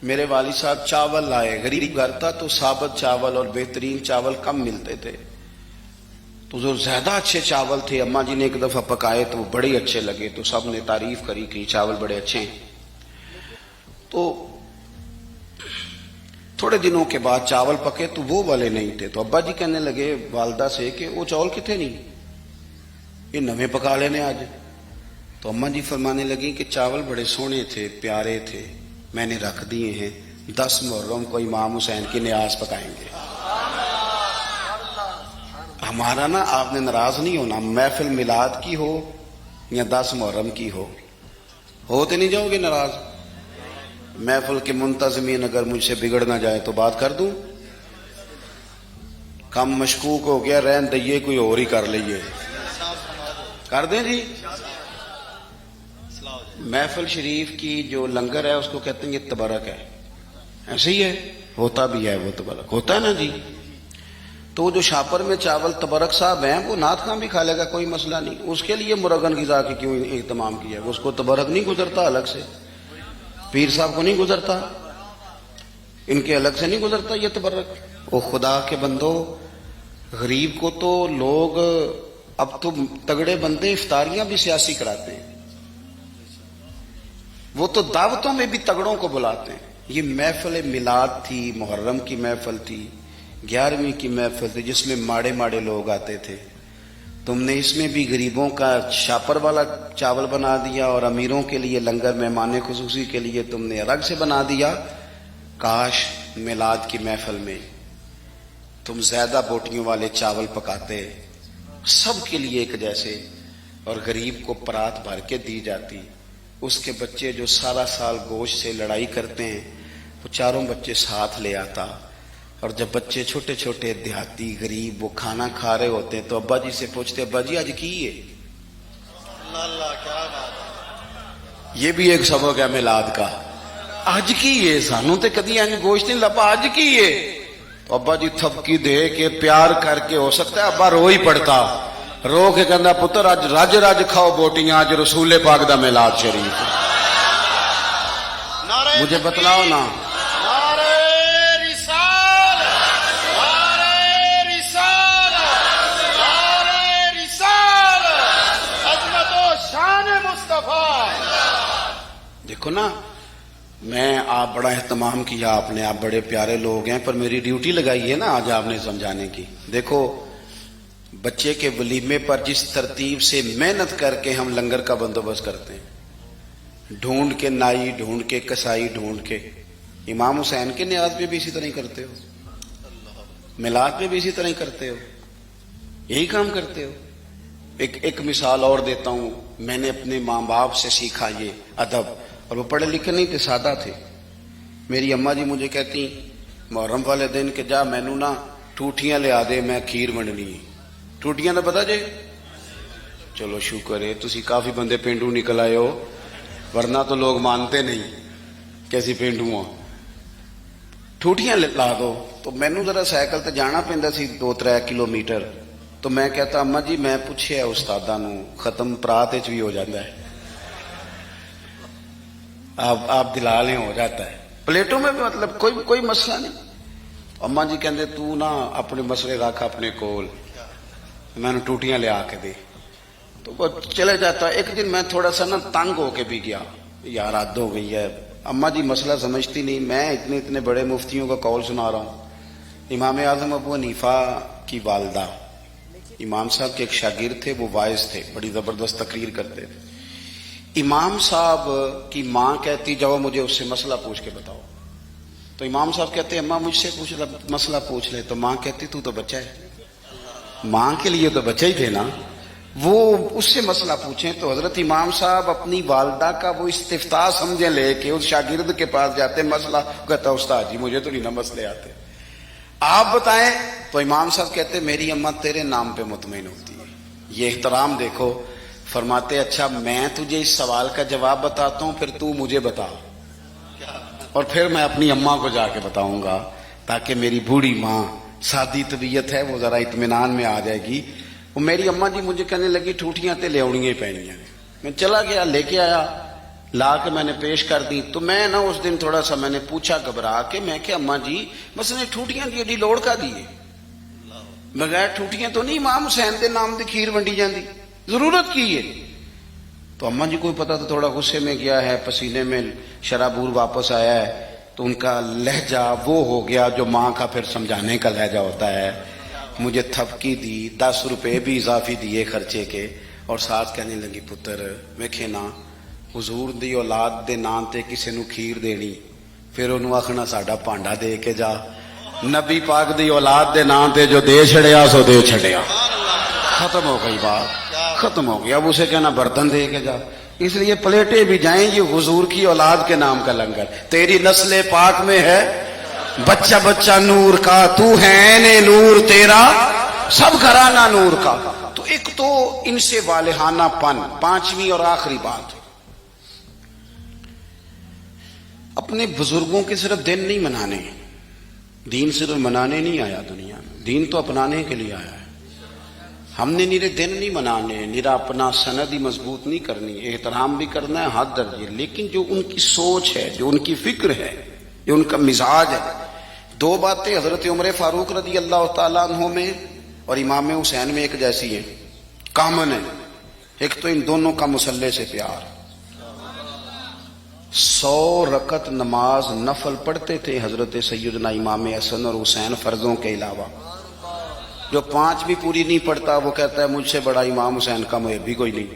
میرے والد صاحب چاول لائے، غریب گھر تھا تو ثابت چاول اور بہترین چاول کم ملتے تھے، تو جو زیادہ اچھے چاول تھے اماں جی نے ایک دفعہ پکائے تو وہ بڑے اچھے لگے، تو سب نے تعریف کری کہ یہ چاول بڑے اچھے ہیں۔ تو تھوڑے دنوں کے بعد چاول پکے تو وہ والے نہیں تھے، تو ابا جی کہنے لگے والدہ سے کہ وہ چاول کتنے نہیں، یہ نویں پکا لینے آج۔ تو اماں جی فرمانے لگی کہ چاول بڑے سونے تھے، پیارے تھے، میں نے رکھ دیے ہیں، 10 محرم کو امام حسین کی نیاز پکائیں گے۔ ہمارا نا آپ نے ناراض نہیں ہونا، محفل میلاد کی ہو یا 10 محرم کی ہوتے نہیں جاؤ گے ناراض؟ محفل کے منتظمین اگر مجھ سے بگڑ نہ جائے تو بات کر دوں، کم مشکوک ہو گیا، رہن دئیے کوئی اور ہی کر لئیے، کر دیں جی۔ محفل شریف کی جو لنگر ہے اس کو کہتے ہیں یہ تبرک ہے، ایسے ہی ہے، ہوتا بھی ہے وہ تبرک، ہوتا ہے نا جی۔ تو جو شاپر میں چاول تبرک صاحب ہیں وہ نعت خواں بھی کھا لے گا، کوئی مسئلہ نہیں، اس کے لیے مرغن غذا کی کیوں اہتمام کیا ہے؟ اس کو تبرک نہیں گزرتا الگ سے، پیر صاحب کو نہیں گزرتا، ان کے الگ سے نہیں گزرتا یہ تبرک۔ وہ خدا کے بندو، غریب کو تو لوگ اب تو تگڑے بندے افطاریاں بھی سیاسی کراتے ہیں، وہ تو دعوتوں میں بھی تگڑوں کو بلاتے ہیں۔ یہ محفل میلاد تھی، محرم کی محفل تھی، 11ویں کی محفل تھی، جس میں ماڑے ماڑے لوگ آتے تھے، تم نے اس میں بھی غریبوں کا شاپر والا چاول بنا دیا اور امیروں کے لیے لنگر مہمان خصوصی کے لیے تم نے الگ سے بنا دیا۔ کاش میلاد کی محفل میں تم زیادہ بوٹیوں والے چاول پکاتے، سب کے لیے ایک جیسے، اور غریب کو پرات بھر کے دی جاتی۔ اس کے بچے جو سارا سال گوشت سے لڑائی کرتے ہیں وہ چاروں بچے ساتھ لے آتا، اور جب بچے چھوٹے چھوٹے دیہاتی غریب وہ کھانا کھا رہے ہوتے ہیں تو ابا جی سے پوچھتے ابا جی آج کی ہے؟ اللہ کیا بات، یہ بھی ایک سبق ہے میلاد کا، آج کی ہے، سانوں تے کدی انج گوشت نہیں لبا، آج کی ہے؟ تو ابا جی تھپکی دے کے پیار کر کے، ہو سکتا ہے ابا رو ہی پڑتا، رو کے کہندا پتر اج رج رج کھاؤ بوٹیاں، اج رسول پاک دا میلاد شریف، مجھے بتلاؤ نا۔ دیکھو نا، میں آپ بڑا اہتمام کیا آپ نے، آپ بڑے پیارے لوگ ہیں، پر میری ڈیوٹی لگائی ہے نا آج آپ نے سمجھانے کی۔ دیکھو بچے کے ولیمے پر جس ترتیب سے محنت کر کے ہم لنگر کا بندوبست کرتے ہیں، ڈھونڈ کے نائی، ڈھونڈ کے کسائی، ڈھونڈ کے، امام حسین کے نیاز پہ بھی اسی طرح ہی کرتے ہو، میلاد پہ بھی اسی طرح ہی کرتے ہو، یہی کام کرتے ہو۔ ایک مثال اور دیتا ہوں، میں نے اپنے ماں باپ سے سیکھا یہ ادب، اور وہ پڑھے لکھے نہیں تھے، سادہ تھے۔ میری اماں جی مجھے کہتی محرم والے دن کہ جا مینوں نا ٹوٹیاں لے آ دے، میں کھیر ونڈنی ہے۔ ٹوٹیاں دا پتا جی؟ چلو شکر ہے تسی کافی بندے پینڈو نکل آئے ہو، ورنہ تو لوگ مانتے نہیں کیسی پینڈو ہوں۔ ٹوٹیاں لا دو، تو مینوں ذرا سائیکل تے جانا پیندا سی 2-3 کلومیٹر، تو میں کہتا اماں جی میں پوچھیا استاداں نوں، ختم پرات وچ بھی ہو جاتا ہے، آپ دلا لیں ہو جاتا ہے، پلیٹوں میں بھی مطلب کوئی مسئلہ نہیں۔ اماں جی کہندے تو نا اپنے مسئلے رکھ اپنے کول، میں نے ٹوٹیاں لے آ کے دے، تو وہ چلے جاتا۔ ایک دن میں تھوڑا سا نا تنگ ہو کے بھی گیا، یار حد ہو گئی ہے، اماں جی مسئلہ سمجھتی نہیں، میں اتنے بڑے مفتیوں کا قول سنا رہا ہوں۔ امام اعظم ابو حنیفہ کی والدہ، امام صاحب کے ایک شاگرد تھے، وہ واعظ تھے، بڑی زبردست تقریر کرتے تھے۔ امام صاحب کی ماں کہتی جاؤ مجھے اس سے مسئلہ پوچھ کے بتاؤ، تو امام صاحب کہتے اماں مجھ سے مسئلہ پوچھ لے، تو ماں کہتی تو بچہ ہے، ماں کے لیے تو بچہ ہی تھے نا، وہ اس سے مسئلہ پوچھیں۔ تو حضرت امام صاحب اپنی والدہ کا وہ استفتاء سمجھے لے کے اس شاگرد کے پاس جاتے، مسئلہ کہتا استاد جی مجھے تو نہیں نا مسئلے آتے، آپ بتائیں۔ تو امام صاحب کہتے میری اماں تیرے نام پہ مطمئن ہوتی ہے، یہ احترام دیکھو۔ فرماتے اچھا میں تجھے اس سوال کا جواب بتاتا ہوں، پھر تو مجھے بتا، اور پھر میں اپنی اماں کو جا کے بتاؤں گا، تاکہ میری بوڑھی ماں سادی طبیعت ہے وہ ذرا اطمینان میں آ جائے گی۔ وہ میری اماں جی مجھے کہنے لگی ٹوٹیاں تے لے آنیاں ہی پینیاں۔ میں چلا گیا، لے کے آیا، لا کے میں نے پیش کر دی. تو میں نا اس دن تھوڑا سا میں نے پوچھا گھبرا کے, میں کہ اماں جی بس نے ٹھوٹیاں دی ایڈی لوڑ کا دیے, بغیر ٹھوٹیاں تو نہیں امام حسین دے نام دی کھیر ونڈی جاندی, ضرورت کی ہے؟ تو اماں جی کو پتا تو تھوڑا غصے میں گیا ہے, پسینے میں شرابور واپس آیا ہے, تو ان کا لہجہ وہ ہو گیا جو ماں کا پھر سمجھانے کا لہجہ ہوتا ہے. مجھے تھپکی دی, 10 روپے بھی اضافی دیے خرچے کے, اور ساتھ کہنے لگی پتر ویکھے نا حضور دی اولاد دے نام تے کسے نو کھیر دینی, پھر انہوں آخنا ساڈا پانڈا دے کے جا. نبی پاک دی اولاد دے نام تے جو دے چھڑیا سو دے چھڑیا, ختم ہو گئی بات, ختم ہو گیا. اب اسے کہنا برتن دے کے جا. اس لیے پلیٹیں بھی جائیں گی حضور کی اولاد کے نام کا لنگر. تیری نسل پاک میں ہے بچہ بچہ نور کا, تو ہے نے نور تیرا سب گھرانہ نور کا. تو ایک تو ان سے والہانہ پن. پانچویں اور آخری بات, اپنے بزرگوں کے صرف دن نہیں منانے, دین صرف منانے نہیں آیا دنیا میں, دین تو اپنانے کے لیے آیا ہے. ہم نے نیرے دن نہیں منانے, نیرا اپنا سند ہی مضبوط نہیں کرنی, احترام بھی کرنا ہے حد درجے, لیکن جو ان کی سوچ ہے, جو ان کی فکر ہے, جو ان کا مزاج ہے. 2 باتیں حضرت عمر فاروق رضی اللہ تعالیٰ عنہ میں اور امام حسین میں ایک جیسی ہیں, کامن ہے. ایک تو ان دونوں کا مصلی سے پیار. 100 رکعت نماز نفل پڑھتے تھے حضرت سیدنا امام حسن اور حسین فرضوں کے علاوہ. جو 5 بھی پوری نہیں پڑھتا وہ کہتا ہے مجھ سے بڑا امام حسین کا محبی کوئی نہیں.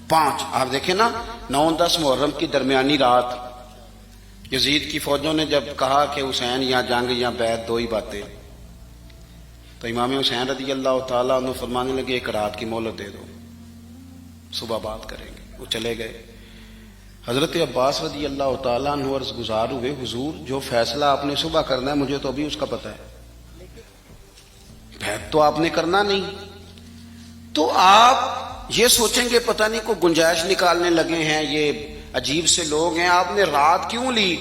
5 آپ دیکھیں نا, 9-10 محرم کی درمیانی رات یزید کی فوجوں نے جب کہا کہ حسین یا جنگ یا بیعت 2 ہی باتیں, تو امام حسین رضی اللہ تعالیٰ عنہ فرمانے لگے ایک رات کی مہلت دے دو, صبح بات کریں گے. وہ چلے گئے. حضرت عباس رضی اللہ تعالیٰ عنہ عرض گزار ہوئے, حضور جو فیصلہ آپ نے صبح کرنا ہے مجھے تو ابھی اس کا پتہ ہے, بیعت تو آپ نے کرنا نہیں. تو آپ یہ سوچیں گے پتہ نہیں کوئی گنجائش نکالنے لگے ہیں, یہ عجیب سے لوگ ہیں, آپ نے رات کیوں لی؟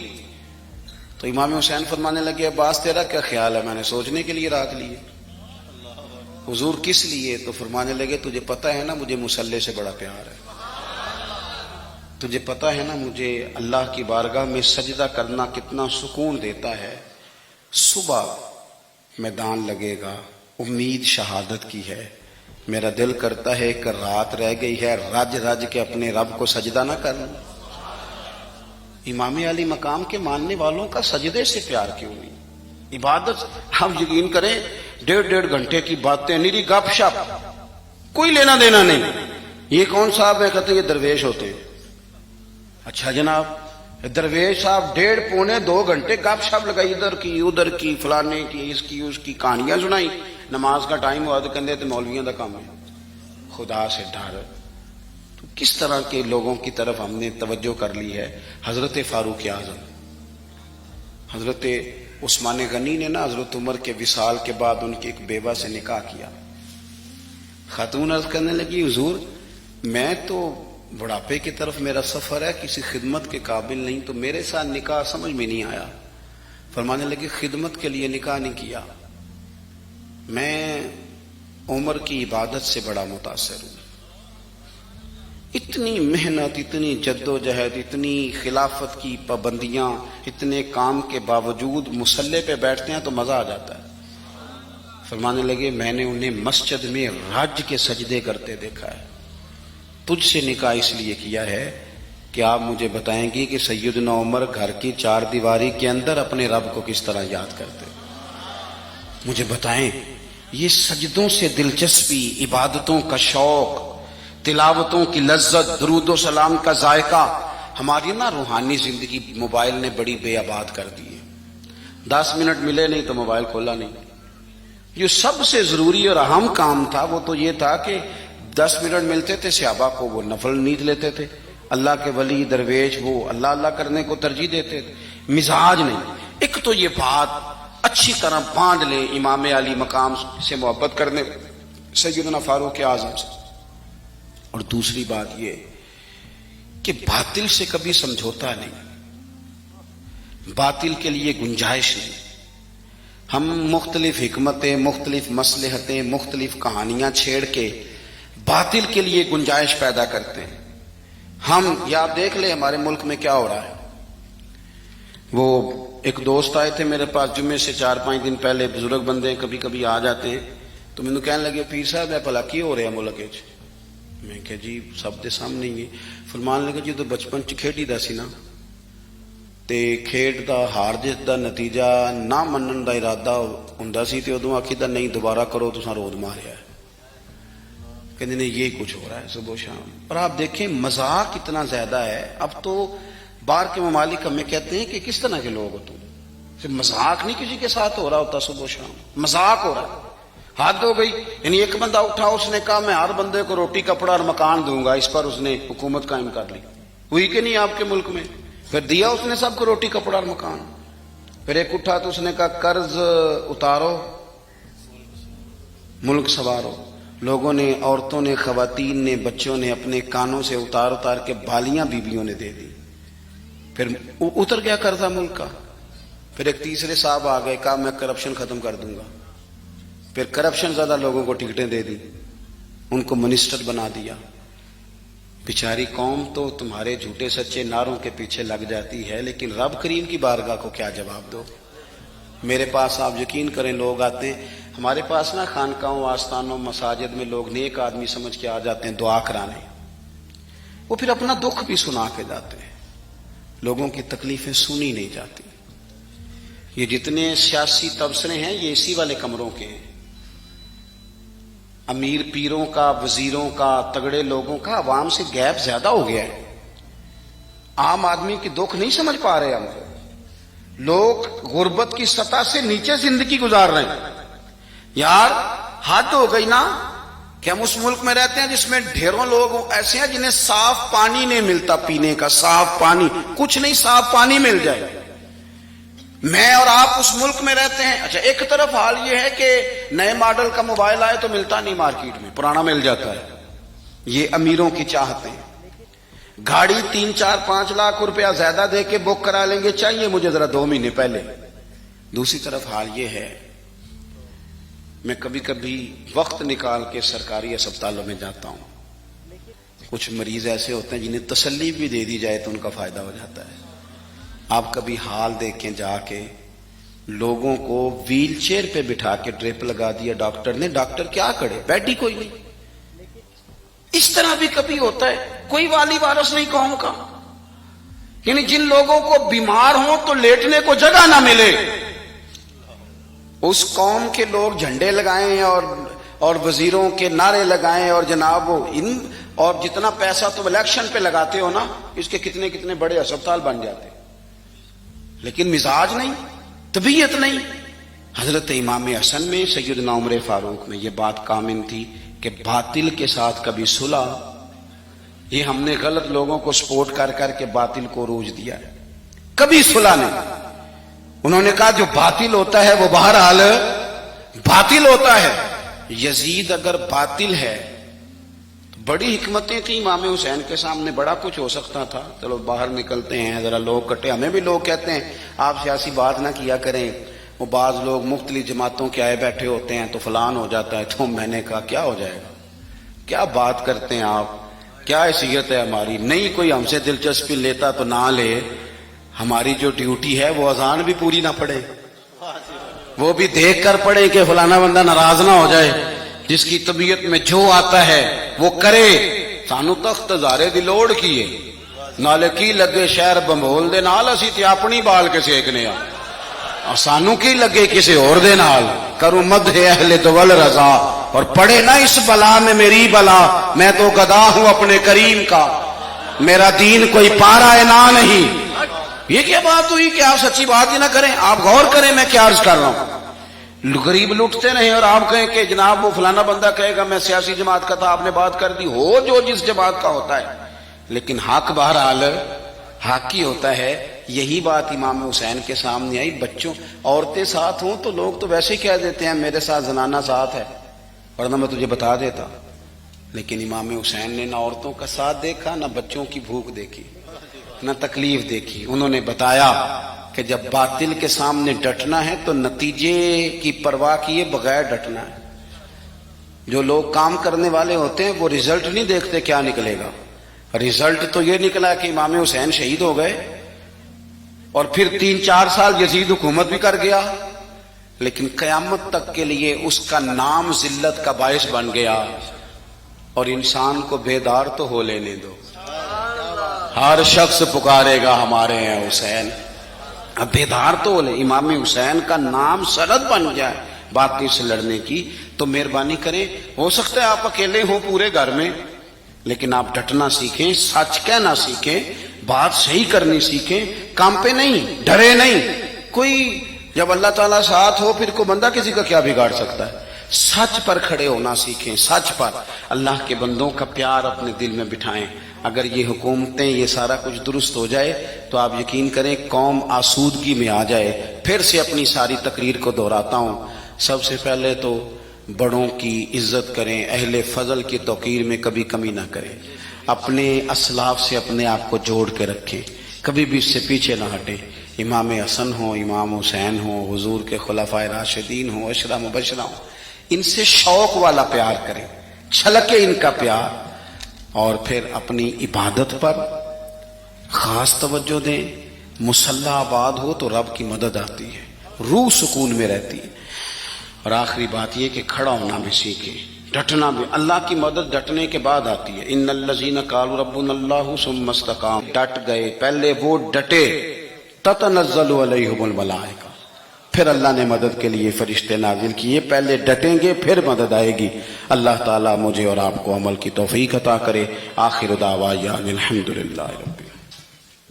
تو امام حسین فرمانے لگے عباس تیرا کیا خیال ہے, میں نے سوچنے کے لیے رات لی ہے. حضور کس لیے؟ تو فرمانے لگے تجھے پتہ ہے نا مجھے مصلی سے بڑا پیار ہے, تجھے پتہ ہے نا مجھے اللہ کی بارگاہ میں سجدہ کرنا کتنا سکون دیتا ہے. صبح میدان لگے گا, امید شہادت کی ہے, میرا دل کرتا ہے کہ رات رہ گئی ہے, رج رج کے اپنے رب کو سجدہ نہ کروں. امام علی مقام کے ماننے والوں کا سجدے سے پیار کیوں نہیں؟ عبادت ہم یقین کریں 1.5 گھنٹے کی باتیں, نیری گپ شپ, کوئی لینا دینا نہیں. یہ کون صاحب ہے؟ کہتے ہیں یہ درویش ہوتے ہیں. اچھا جناب, درویش صاحب 1.5-2 گھنٹے گپ شپ لگائی, ادھر کی ادھر کی, فلانے کی اس کی کہانیاں سنائی. نماز کا ٹائم ہوا تو کہتے تھے مولویوں کا کام ہے. خدا سے ڈر. تو کس طرح کے لوگوں کی طرف ہم نے توجہ کر لی ہے. حضرت فاروق اعظم, حضرت عثمان غنی نے نا حضرت عمر کے وصال کے بعد ان کی ایک بیوہ سے نکاح کیا. خاتون عرض کرنے لگی حضور میں تو بڑھاپے کی طرف میرا سفر ہے, کسی خدمت کے قابل نہیں, تو میرے ساتھ نکاح سمجھ میں نہیں آیا. فرمانے لگے خدمت کے لیے نکاح نہیں کیا, میں عمر کی عبادت سے بڑا متاثر ہوں. اتنی محنت, اتنی جد و جہد, اتنی خلافت کی پابندیاں, اتنے کام کے باوجود مصلی پہ بیٹھتے ہیں تو مزہ آ جاتا ہے. فرمانے لگے میں نے انہیں مسجد میں رج کے سجدے کرتے دیکھا ہے. تجھ سے نکاح اس لیے کیا ہے کہ آپ مجھے بتائیں گی کہ سیدنا عمر گھر کی 4 دیواری کے اندر اپنے رب کو کس طرح یاد کرتے. مجھے بتائیں یہ سجدوں سے دلچسپی, عبادتوں کا شوق, تلاوتوں کی لذت, درود و سلام کا ذائقہ, ہماری نا روحانی زندگی موبائل نے بڑی بے آباد کر دی ہے. 10 منٹ ملے نہیں تو موبائل کھولا نہیں. جو سب سے ضروری اور اہم کام تھا وہ تو یہ تھا کہ 10 منٹ ملتے تھے صحابہ کو, وہ نفل نیند لیتے تھے. اللہ کے ولی درویش وہ اللہ اللہ کرنے کو ترجیح دیتے تھے. مزاج نہیں. ایک تو یہ بات اچھی طرح باندھ لے امام علی مقام سے محبت کرنے سیدنا فاروق اعظم سے. اور دوسری بات یہ کہ باطل سے کبھی سمجھوتا نہیں, باطل کے لیے گنجائش نہیں. ہم مختلف حکمتیں, مختلف مصلحتیں, مختلف کہانیاں چھیڑ کے باطل کے لیے گنجائش پیدا کرتے ہیں. ہم یا آپ دیکھ لیں ہمارے ملک میں کیا ہو رہا ہے. وہ ایک دوست آئے تھے میرے پاس جمعے سے 4-5 دن پہلے, بزرگ بندے ہیں, کبھی کبھی آ جاتے ہیں, تو مینوں کہنے لگے پیر صاحب ہے بھلا کی ہو رہا ملک وچ. میں کہ جی سب دے سامنے ہی. فرمان لگا جی تو بچپن چ کھیڈی دا سی نا, تے کھیڈ دا ہار جیت دا نتیجہ نہ منن دا ارادہ ہوندا سی تے ادوں آکھیدا نہیں دوبارہ کرو تساں رود ماریا ہے. کہتے نہیں یہی کچھ ہو رہا ہے صبح و شام. اور آپ دیکھیں مذاق اتنا زیادہ ہے. اب تو باہر کے ممالک ہمیں کہتے ہیں کہ کس طرح کے لوگ ہو تم, صرف مذاق نہیں کسی کے ساتھ ہو رہا ہوتا, صبح و شام مذاق ہو رہا ہے. حد ہو گئی. یعنی ایک بندہ اٹھا, اس نے کہا میں ہر بندے کو روٹی کپڑا اور مکان دوں گا, اس پر اس نے حکومت قائم کر لی. ہوئی کہ نہیں آپ کے ملک میں؟ پھر دیا اس نے سب کو روٹی کپڑا اور مکان. پھر ایک اٹھا تو اس نے کہا قرض اتارو ملک سوارو. لوگوں نے, عورتوں نے, خواتین نے, بچوں نے اپنے کانوں سے اتار اتار کے بالیاں بیویوں نے دے دی. پھر اتر گیا قرضہ ملک کا. پھر ایک تیسرے صاحب آ گئے, کہا میں کرپشن ختم کر دوں گا. پھر کرپشن زیادہ لوگوں کو ٹکٹیں دے دی, ان کو منسٹر بنا دیا. بیچاری قوم تو تمہارے جھوٹے سچے نعروں کے پیچھے لگ جاتی ہے, لیکن رب کریم کی بارگاہ کو کیا جواب دو. میرے پاس آپ یقین کریں لوگ آتے ہیں ہمارے پاس نا, خانقاہوں, آستانوں, مساجد میں لوگ نیک آدمی سمجھ کے آ جاتے ہیں دعا کرانے. وہ پھر اپنا دکھ بھی سنا کے جاتے ہیں. لوگوں کی تکلیفیں سنی نہیں جاتی. یہ جتنے سیاسی تبصرے ہیں یہ اسی والے کمروں کے ہیں. امیر پیروں کا, وزیروں کا, تگڑے لوگوں کا عوام سے گیپ زیادہ ہو گیا ہے. عام آدمی کی دکھ نہیں سمجھ پا رہے ہم. لوگ غربت کی سطح سے نیچے زندگی گزار رہے ہیں. یار حد ہو گئی نا کہ ہم اس ملک میں رہتے ہیں جس میں ڈھیروں لوگ ایسے ہیں جنہیں صاف پانی نہیں ملتا پینے کا. صاف پانی کچھ نہیں, صاف پانی مل جائے. میں اور آپ اس ملک میں رہتے ہیں. اچھا ایک طرف حال یہ ہے کہ نئے ماڈل کا موبائل آئے تو ملتا نہیں مارکیٹ میں, پرانا مل جاتا ہے. یہ امیروں کی چاہتے ہیں. گاڑی 3-4-5 لاکھ روپیہ زیادہ دے کے بک کرا لیں گے, چاہیے مجھے ذرا 2 مہینے پہلے. دوسری طرف حال یہ ہے, میں کبھی کبھی وقت نکال کے سرکاری اسپتالوں میں جاتا ہوں. کچھ مریض ایسے ہوتے ہیں جنہیں تسلی بھی دے دی جائے تو ان کا فائدہ ہو جاتا ہے. آپ کبھی حال دیکھیں جا کے, لوگوں کو ویل چیئر پہ بٹھا کے ڈرپ لگا دیا ڈاکٹر نے. ڈاکٹر کیا کرے, بیڈ ہی کوئی نہیں. اس طرح بھی کبھی ہوتا ہے. کوئی والی وارث نہیں قوم کا. یعنی جن لوگوں کو بیمار ہوں تو لیٹنے کو جگہ نہ ملے, اس قوم کے لوگ جھنڈے لگائیں اور وزیروں کے نعرے لگائیں, اور جناب اور جتنا پیسہ تم الیکشن پہ لگاتے ہو نا, اس کے کتنے کتنے بڑے اسپتال بن جاتے. لیکن مزاج نہیں, طبیعت نہیں. حضرت امام حسن میں, سیدنا عمر فاروق میں یہ بات کامن تھی کہ باطل کے ساتھ کبھی صلح. یہ ہم نے غلط لوگوں کو سپورٹ کر کر کے باطل کو عروج دیا ہے, کبھی صلح نہیں. انہوں نے کہا جو باطل ہوتا ہے وہ بہرحال باطل ہوتا ہے. یزید اگر باطل ہے تو بڑی حکمتیں تھیں امام حسین کے سامنے, بڑا کچھ ہو سکتا تھا. چلو باہر نکلتے ہیں, ذرا لوگ کٹے. ہمیں بھی لوگ کہتے ہیں آپ سیاسی بات نہ کیا کریں, وہ بعض لوگ مختلف جماعتوں کے آئے بیٹھے ہوتے ہیں تو فلان ہو جاتا ہے. تو میں نے کہا کیا ہو جائے گا, کیا بات کرتے ہیں آپ, کیا حیثیت ہے ہماری. نہیں کوئی ہم سے دلچسپی لیتا تو نہ لے. ہماری جو ڈیوٹی ہے وہ اذان بھی پوری نہ پڑے, وہ بھی دیکھ کر پڑے کہ فلانا بندہ ناراض نہ ہو جائے. جس کی طبیعت میں جو آتا ہے وہ کرے. سانو تخت زارے دی لوڑ کیے, نالے کی لگے شہر بمبول دے نال, اسی تے اپنی بال کے سیکنے اور سانو کی لگے کسی اور دے نال. کروں مدح اہل دول رضا, اور پڑے نہ اس بلا میں میری بلا. میں تو گدا ہوں اپنے کریم کا, میرا دین کوئی پارا نہ نہیں. یہ کیا بات ہوئی کہ آپ سچی بات ہی نہ کریں. آپ غور کریں میں کیا عرض کر رہا ہوں. غریب لوٹتے رہیں اور آپ کہیں کہ جناب وہ فلانا بندہ کہے گا میں سیاسی جماعت کا تھا, آپ نے بات کر دی. ہو جو جس جماعت کا ہوتا ہے, لیکن حق بہرحال حق ہی ہوتا ہے. یہی بات امام حسین کے سامنے آئی. بچوں عورتیں ساتھ ہوں تو لوگ تو ویسے ہی کہہ دیتے ہیں میرے ساتھ زنانہ ساتھ ہے, ورنہ میں تجھے بتا دیتا. لیکن امام حسین نے نہ عورتوں کا ساتھ دیکھا, نہ بچوں کی بھوک دیکھی, نہ تکلیف دیکھی. انہوں نے بتایا کہ جب باطل کے سامنے ڈٹنا ہے تو نتیجے کی پرواہ کیے بغیر ڈٹنا ہے. جو لوگ کام کرنے والے ہوتے ہیں وہ رزلٹ نہیں دیکھتے کیا نکلے گا, رزلٹ تو یہ نکلا کہ امام حسین شہید ہو گئے اور پھر 3-4 سال یزید حکومت بھی کر گیا، لیکن قیامت تک کے لیے اس کا نام ذلت کا باعث بن گیا۔ اور انسان کو بیدار تو ہو لینے دو، ہر شخص پکارے گا ہمارے ہیں حسین، اب بیدار تو ہو لے۔ امام حسین کا نام سند بن جائے باطل سے لڑنے کی، تو مہربانی کریں، ہو سکتا ہے آپ اکیلے ہوں پورے گھر میں، لیکن آپ ڈٹنا سیکھیں، سچ کہنا سیکھیں، بات صحیح کرنی سیکھیں، کام پہ نہیں، ڈرے نہیں۔ کوئی جب اللہ تعالیٰ ساتھ ہو پھر کوئی بندہ کسی کا کیا بگاڑ سکتا ہے؟ سچ پر کھڑے ہونا سیکھیں، سچ پر۔ اللہ کے بندوں کا پیار اپنے دل میں بٹھائیں۔ اگر یہ حکومتیں، یہ سارا کچھ درست ہو جائے تو آپ یقین کریں قوم آسودگی میں آ جائے۔ پھر سے اپنی ساری تقریر کو دہراتا ہوں، سب سے پہلے تو بڑوں کی عزت کریں، اہل فضل کی توقیر میں کبھی کمی نہ کریں، اپنے اسلاف سے اپنے آپ کو جوڑ کے رکھیں، کبھی بھی اس سے پیچھے نہ ہٹیں۔ امام حسن ہوں، امام حسین ہوں، حضور کے خلفائے راشدین ہوں، عشرہ مبشرہ ہوں، ان سے شوق والا پیار کریں، چھلکے ان کا پیار، اور پھر اپنی عبادت پر خاص توجہ دیں۔ مصلی آباد ہو تو رب کی مدد آتی ہے، روح سکون میں رہتی ہے۔ اور آخری بات یہ کہ کھڑا ہونا بھی سیکھیں، ڈٹنا بھی۔ اللہ کی مدد ڈٹنے کے بعد آتی ہے۔ ان الذین قالوا ربنا اللہ ثم استقاموا، ڈٹ گئے، پہلے وہ ڈٹے، تتنزل علیہم الملائکہ، پھر اللہ نے مدد کے لیے فرشتے نازل کیے۔ پہلے ڈٹیں گے پھر مدد آئے گی۔ اللہ تعالیٰ مجھے اور آپ کو عمل کی توفیق عطا کرے۔ آخر دعوانا الحمدللہ رب العالمین۔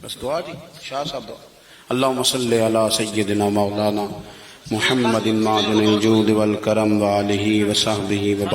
بس دعا جی، شاہ صاحب دعا۔ اللہم صلی علی سیدنا مولانا محمد معدن الجود والکرم وآلہ وصحبہ وبارک۔